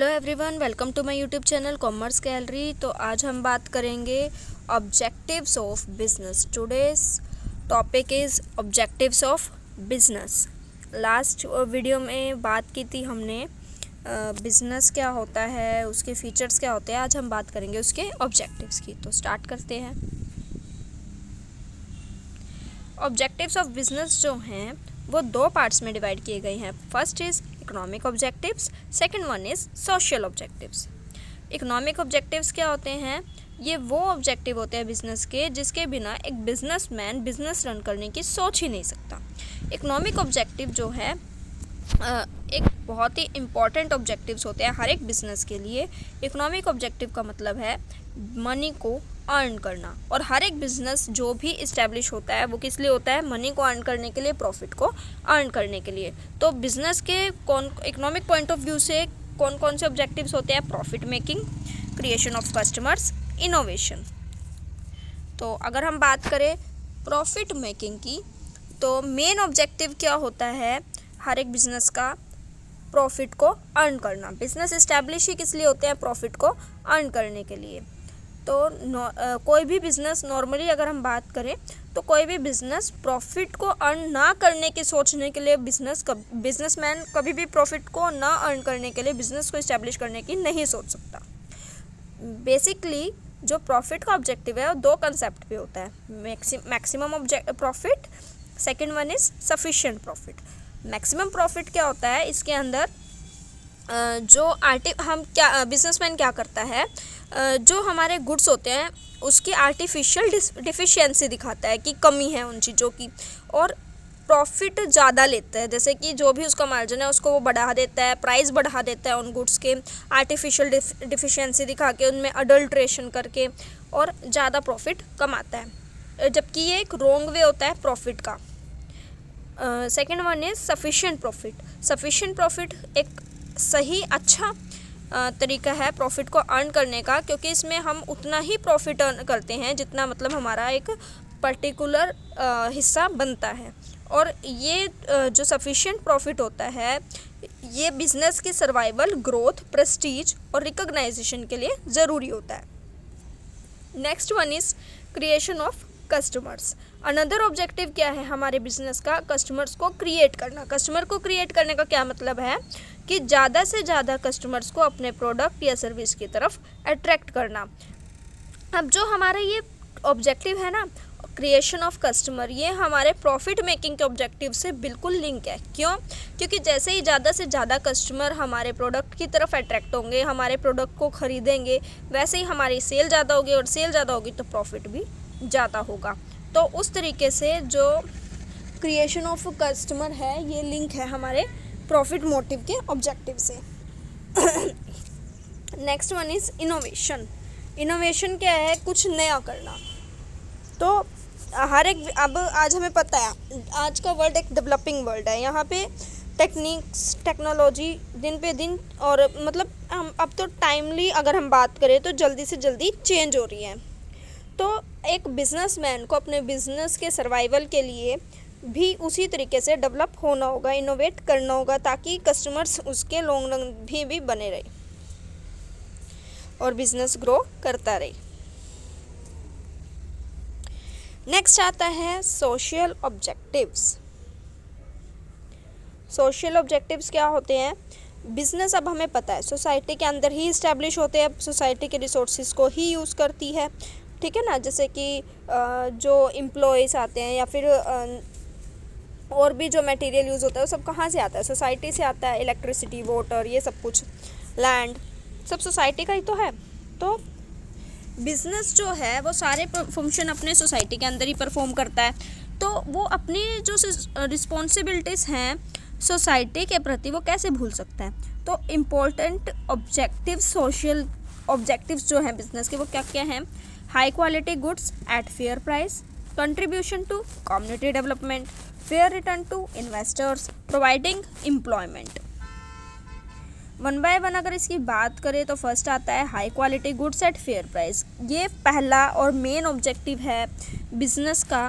Hello everyone, welcome to my YouTube channel commerce gallery. तो आज हम बात करेंगे objectives of business. Today's topic is objectives of business. Last video में बात की थी हमने बिजनेस क्या होता है, उसके फीचर्स क्या होते हैं। आज हम बात करेंगे उसके ऑब्जेक्टिव्स की। तो स्टार्ट करते हैं। ऑब्जेक्टिव्स ऑफ बिजनेस जो हैं वो दो पार्ट्स में डिवाइड किए गए हैं। First is economic objectives, second one is social objectives. Economic objectives क्या होते हैं? ये वो ऑब्जेक्टिव होते हैं बिजनेस के जिसके बिना एक बिजनेसमैन बिजनेस रन करने की सोच ही नहीं सकता। इकोनॉमिक ऑब्जेक्टिव जो है एक बहुत ही इम्पॉर्टेंट ऑब्जेक्टिव्स होते हैं हर एक बिजनेस के लिए। इकोनॉमिक ऑब्जेक्टिव का मतलब है मनी को अर्न करना, और हर एक बिजनेस जो भी इस्टेब्लिश होता है वो किस लिए होता है? मनी को अर्न करने के लिए, प्रॉफिट को अर्न करने के लिए। तो बिजनेस के इकोनॉमिक पॉइंट ऑफ व्यू से कौन कौन से ऑब्जेक्टिव्स होते हैं? Profit making, creation of customers, innovation. तो अगर हम बात करें प्रॉफिट मेकिंग की, तो मेन ऑब्जेक्टिव क्या होता है हर एक बिजनेस का? प्रॉफिट को अर्न करना। बिजनेस इस्टेब्लिश ही किस लिए होते हैं? प्रॉफिट को अर्न करने के लिए। तो कोई भी बिज़नेस नॉर्मली अगर हम बात करें तो कोई भी बिज़नेस प्रॉफिट को अर्न ना करने की सोचने के लिए बिजनेसमैन कभी भी प्रॉफिट को ना अर्न करने के लिए बिज़नेस को इस्टेब्लिश करने की नहीं सोच सकता। बेसिकली जो प्रॉफिट का ऑब्जेक्टिव है वो दो कंसेप्ट पे होता है। Maximum profit, second one is sufficient profit. Maximum profit क्या होता है? इसके अंदर बिजनेसमैन क्या करता है, जो हमारे गुड्स होते हैं उसकी आर्टिफिशियल डिफिशियंसी दिखाता है कि कमी है उन चीज़ों की, और प्रॉफिट ज़्यादा लेता है। जैसे कि जो भी उसका मार्जिन है उसको वो बढ़ा देता है, प्राइस बढ़ा देता है उन गुड्स के, आर्टिफिशियल डिफिशियंसी दिखा के, उनमें अडल्ट्रेशन करके, और ज़्यादा प्रॉफिट कमाता है, जबकि ये एक रॉन्ग वे होता है प्रॉफिट का। Second one is sufficient profit. Sufficient profit एक सही अच्छा तरीका है प्रॉफिट को अर्न करने का, क्योंकि इसमें हम उतना ही प्रॉफिट अर्न करते हैं जितना मतलब हमारा एक पर्टिकुलर हिस्सा बनता है। और ये जो सफिशिएंट प्रॉफिट होता है ये बिजनेस की सर्वाइवल, ग्रोथ, प्रेस्टीज और रिकॉग्नाइजेशन के लिए ज़रूरी होता है। Next one is creation of customers. Another objective क्या है हमारे बिजनेस का? कस्टमर्स को क्रिएट करना। कस्टमर को क्रिएट करने का क्या मतलब है कि ज़्यादा से ज़्यादा कस्टमर्स को अपने प्रोडक्ट या सर्विस की तरफ अट्रैक्ट करना। अब जो हमारा ये ऑब्जेक्टिव है ना, क्रिएशन ऑफ कस्टमर, ये हमारे प्रॉफिट मेकिंग के ऑब्जेक्टिव से बिल्कुल लिंक है। क्यों? क्योंकि जैसे ही ज़्यादा से ज़्यादा कस्टमर हमारे प्रोडक्ट की तरफ अट्रैक्ट होंगे, हमारे प्रोडक्ट को ख़रीदेंगे, वैसे ही हमारी सेल ज़्यादा होगी, और सेल ज़्यादा होगी तो प्रॉफिट भी ज़्यादा होगा। तो उस तरीके से जो क्रिएशन ऑफ कस्टमर है ये लिंक है हमारे प्रॉफिट मोटिव के ऑब्जेक्टिव से। Next one is innovation. Innovation क्या है? कुछ नया करना। तो अब आज हमें पता है आज का वर्ल्ड एक डेवलपिंग वर्ल्ड है। यहाँ पे टेक्निक्स, टेक्नोलॉजी दिन पे दिन, और मतलब हम अब तो टाइमली अगर हम बात करें तो जल्दी से जल्दी चेंज हो रही है। तो एक बिजनेसमैन को अपने बिजनेस के सर्वाइवल के लिए भी उसी तरीके से डेवलप होना होगा, इनोवेट करना होगा, ताकि कस्टमर्स उसके लॉन्ग रन भी बने रहे और बिजनेस ग्रो करता रहे। नेक्स्ट आता है सोशल ऑब्जेक्टिव्स। सोशल ऑब्जेक्टिव्स क्या होते हैं? बिजनेस अब हमें पता है सोसाइटी के अंदर ही इस्टेब्लिश होते हैं, सोसाइटी के रिसोर्सेज को ही यूज़ करती है, ठीक है ना। जैसे कि जो एम्प्लॉयज़ आते हैं या फिर और भी जो मटेरियल यूज़ होता है वो सब कहाँ से आता है? सोसाइटी से आता है। इलेक्ट्रिसिटी, वाटर, ये सब कुछ, लैंड, सब सोसाइटी का ही तो है। तो बिज़नेस जो है वो सारे फंक्शन अपने सोसाइटी के अंदर ही परफॉर्म करता है। तो वो अपनी जो रिस्पॉन्सिबिलिटीज़ हैं सोसाइटी के प्रति वो कैसे भूल सकता है? तो इम्पोर्टेंट ऑब्जेक्टिव, सोशल ऑब्जेक्टिव्स जो हैं बिज़नेस के, वो क्या क्या हैं? High quality goods at fair price, contribution to community development, fair return to investors, providing employment. One by one अगर इसकी बात करें तो फर्स्ट आता है high quality goods at fair price. ये पहला और मेन ऑब्जेक्टिव है बिजनेस का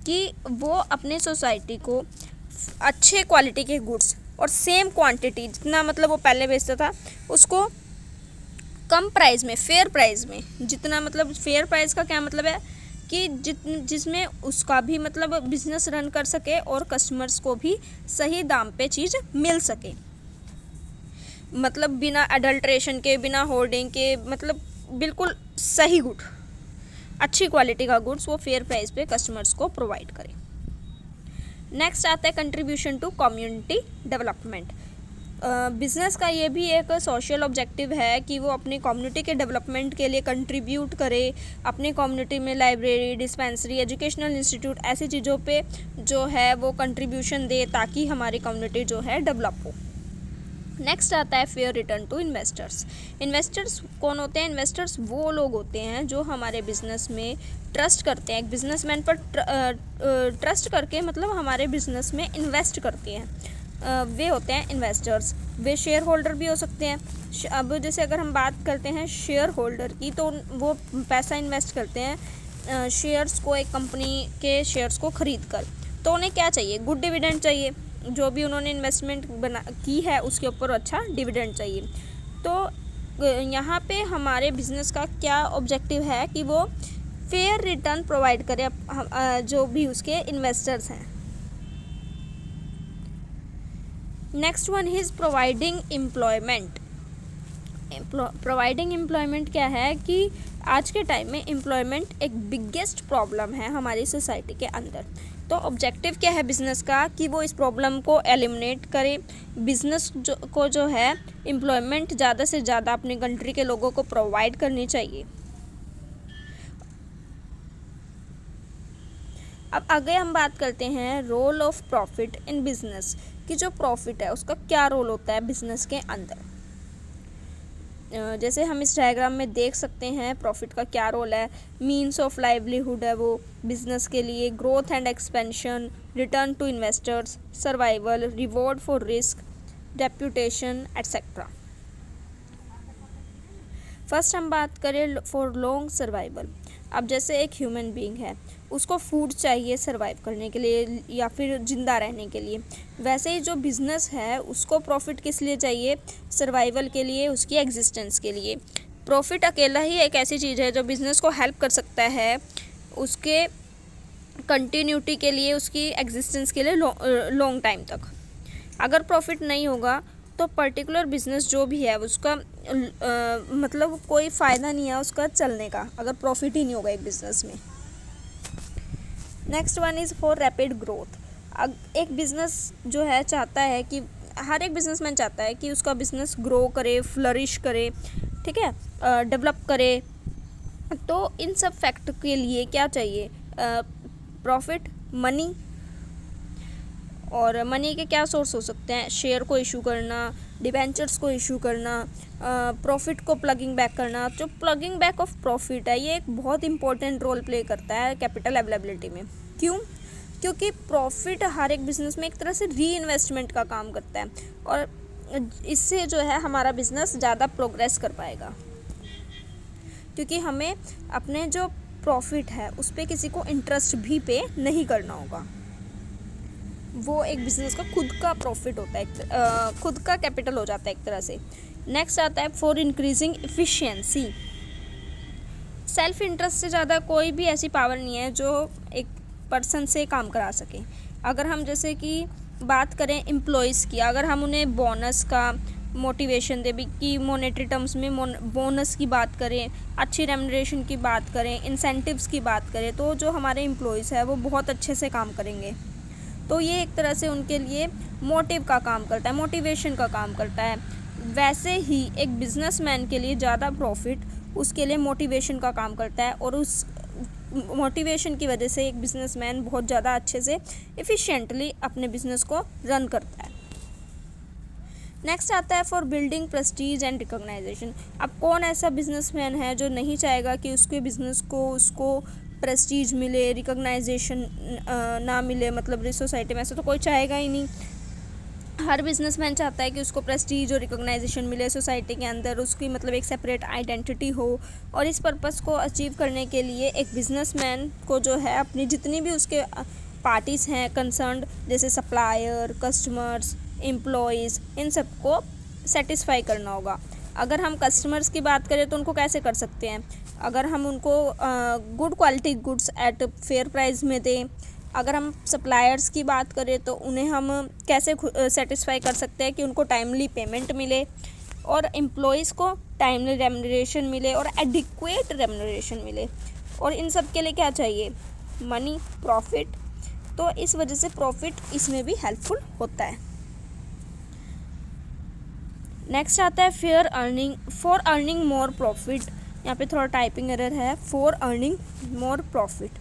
कि वो अपने सोसाइटी को अच्छे क्वालिटी के गुड्स और सेम क्वांटिटी जितना मतलब वो पहले बेचता था उसको कम प्राइस में, फेयर प्राइस में, जितना मतलब फेयर प्राइस का क्या मतलब है कि जिसमें उसका भी मतलब बिजनेस रन कर सके और कस्टमर्स को भी सही दाम पे चीज़ मिल सके, मतलब बिना अडल्ट्रेशन के, बिना होर्डिंग के, मतलब बिल्कुल सही गुड, अच्छी क्वालिटी का गुड्स वो फेयर प्राइस पे कस्टमर्स को प्रोवाइड करें। नेक्स्ट आता है contribution to community development. Business का ये भी एक सोशल ऑब्जेक्टिव है कि वो अपनी कम्युनिटी के डेवलपमेंट के लिए कंट्रीब्यूट करे, अपनी कम्युनिटी में लाइब्रेरी, डिस्पेंसरी, एजुकेशनल इंस्टीट्यूट ऐसी चीज़ों पे जो है वो कंट्रीब्यूशन दे ताकि हमारी कम्युनिटी जो है डेवलप हो। नेक्स्ट आता है fair return to investors. Investors कौन होते हैं? इन्वेस्टर्स वो लोग होते हैं जो हमारे बिजनेस में ट्रस्ट करते हैं, एक बिजनेसमैन पर ट्रस्ट करके मतलब हमारे बिजनेस में इन्वेस्ट करते हैं, वे होते हैं इन्वेस्टर्स। वे शेयर होल्डर भी हो सकते हैं। अब जैसे अगर हम बात करते हैं शेयर होल्डर की, तो वो पैसा इन्वेस्ट करते हैं शेयर्स को, एक कंपनी के शेयर्स को खरीद कर। तो उन्हें क्या चाहिए? गुड डिविडेंड चाहिए, जो भी उन्होंने इन्वेस्टमेंट की है उसके ऊपर अच्छा डिविडेंड चाहिए। तो यहाँ पे हमारे बिजनेस का क्या ऑब्जेक्टिव है कि वो फेयर रिटर्न प्रोवाइड करे जो भी उसके इन्वेस्टर्स हैं। Next one is providing employment. Providing employment क्या है कि आज के टाइम में एम्प्लॉयमेंट एक बिगेस्ट प्रॉब्लम है हमारी सोसाइटी के अंदर। तो ऑब्जेक्टिव क्या है बिज़नेस का कि वो इस प्रॉब्लम को एलिमिनेट करे, बिज़नेस को जो है एम्प्लॉयमेंट ज़्यादा से ज़्यादा अपनी कंट्री के लोगों को प्रोवाइड करनी चाहिए। अब आगे हम बात करते हैं role of profit in business, कि जो प्रॉफिट है उसका क्या रोल होता है बिजनेस के अंदर। जैसे हम इस डायग्राम में देख सकते हैं प्रॉफिट का क्या रोल है। मीन्स ऑफ लाइवलीहुड है वो बिजनेस के लिए, growth and expansion, return to investors, survival, reward for risk, reputation etcetera. First हम बात करें फॉर लॉन्ग सर्वाइवल। अब जैसे एक ह्यूमन बीइंग है, उसको फूड चाहिए सर्वाइव करने के लिए या फिर ज़िंदा रहने के लिए, वैसे ही जो बिज़नेस है उसको प्रॉफिट किस लिए चाहिए? सर्वाइवल के लिए, उसकी एग्जिस्टेंस के लिए। प्रॉफिट अकेला ही एक ऐसी चीज़ है जो बिज़नेस को हेल्प कर सकता है उसके कंटिन्यूटी के लिए, उसकी एग्जिस्टेंस के लिए लॉन्ग टाइम तक। अगर प्रॉफिट नहीं होगा तो पर्टिकुलर बिजनेस जो भी है उसका मतलब कोई फ़ायदा नहीं है उसका चलने का, अगर प्रॉफिट ही नहीं होगा एक बिज़नेस में। Next one is for rapid growth. एक बिज़नेस जो है चाहता है कि हर एक बिजनेसमैन चाहता है कि उसका बिज़नेस ग्रो करे, फ्लरिश करे, ठीक है, डेवलप करे। तो इन सब फैक्ट के लिए क्या चाहिए? Profit, money. और मनी के क्या सोर्स हो सकते हैं? शेयर को इशू करना, डिबेंचर्स को इशू करना, प्रॉफिट को प्लगिंग बैक करना। जो प्लगिंग बैक ऑफ प्रॉफिट है ये एक बहुत इंपॉर्टेंट रोल प्ले करता है कैपिटल अवेलेबिलिटी में। क्यों? क्योंकि प्रॉफिट हर एक बिज़नेस में एक तरह से री इन्वेस्टमेंट का काम करता है और इससे जो है हमारा बिज़नेस ज़्यादा प्रोग्रेस कर पाएगा, क्योंकि हमें अपने जो प्रॉफिट है उस पर किसी को इंटरेस्ट भी पे नहीं करना होगा। वो एक बिज़नेस का खुद का प्रॉफिट होता है, खुद का कैपिटल हो जाता है एक तरह से। नेक्स्ट आता है for increasing efficiency. Self interest से ज़्यादा कोई भी ऐसी पावर नहीं है जो एक पर्सन से काम करा सके। अगर हम जैसे कि बात करें एम्प्लॉयज़ की, अगर हम उन्हें बोनस का मोटिवेशन दे भी कि मॉनेटरी टर्म्स में बोनस की बात करें, अच्छी रेम्युनरेशन की बात करें, इंसेंटिव्स की बात करें, तो जो हमारे एम्प्लॉयज़ है वो बहुत अच्छे से काम करेंगे। तो ये एक तरह से उनके लिए मोटिव का काम करता है, मोटिवेशन का काम करता है। वैसे ही एक बिजनेसमैन के लिए ज़्यादा प्रॉफिट उसके लिए मोटिवेशन का काम करता है और उस मोटिवेशन की वजह से एक बिजनेसमैन बहुत ज़्यादा अच्छे से एफिशिएंटली अपने बिजनेस को रन करता है। नेक्स्ट आता है for building prestige and recognization. अब कौन ऐसा बिजनेसमैन है जो नहीं चाहेगा कि उसके बिजनेस को उसको प्रेस्टीज मिले, रिकॉग्नाइजेशन ना मिले, मतलब सोसाइटी में ऐसा तो कोई चाहेगा ही नहीं। हर बिजनेसमैन चाहता है कि उसको प्रेस्टीज और रिकॉग्नाइजेशन मिले सोसाइटी के अंदर, उसकी मतलब एक सेपरेट आइडेंटिटी हो। और इस पर्पस को अचीव करने के लिए एक बिजनेसमैन को जो है अपनी जितनी भी उसके पार्टीज़ हैं कंसर्न्ड, जैसे सप्लायर, कस्टमर्स, एम्प्लॉयज़, इन सबको सेटिस्फाई करना होगा। अगर हम कस्टमर्स की बात करें तो उनको कैसे कर सकते हैं, अगर हम उनको good quality goods at fair price में दें। अगर हम सप्लायर्स की बात करें तो उन्हें हम कैसे सेटिस्फाई कर सकते हैं कि उनको टाइमली पेमेंट मिले और एम्प्लॉयज़ को टाइमली रेम्यूनरेशन मिले और एडिक्वेट रेम्यूनरेशन मिले। और इन सब के लिए क्या चाहिए, मनी, प्रॉफिट। तो इस वजह से प्रॉफिट इसमें भी हेल्पफुल होता है। नेक्स्ट आता है fair earning, for earning more profit. यहाँ पे थोड़ा टाइपिंग एरर है, फॉर अर्निंग मोर प्रॉफिट।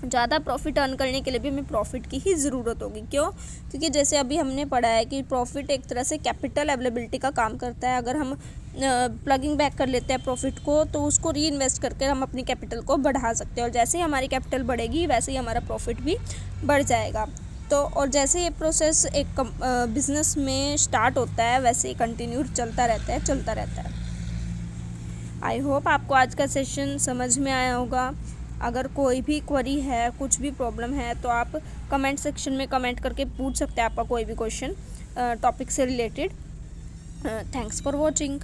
ज़्यादा प्रॉफिट अर्न करने के लिए भी हमें प्रॉफिट की ही ज़रूरत होगी। क्यों? क्योंकि जैसे अभी हमने पढ़ा है कि प्रॉफिट एक तरह से कैपिटल अवेलेबिलिटी का काम करता है। अगर हम प्लगिंग बैक कर लेते हैं प्रॉफिट को तो उसको री इन्वेस्ट करके हम अपनी कैपिटल को बढ़ा सकते हैं, और जैसे ही हमारी कैपिटल बढ़ेगी वैसे ही हमारा प्रॉफिट भी बढ़ जाएगा। तो और जैसे ये प्रोसेस एक बिज़नेस में स्टार्ट होता है वैसे ही कंटिन्यू चलता रहता है। आई होप आपको आज का सेशन समझ में आया होगा। अगर कोई भी क्वेरी है, कुछ भी प्रॉब्लम है तो आप कमेंट सेक्शन में कमेंट करके पूछ सकते हैं आपका कोई भी क्वेश्चन टॉपिक से रिलेटेड। Thanks for watching.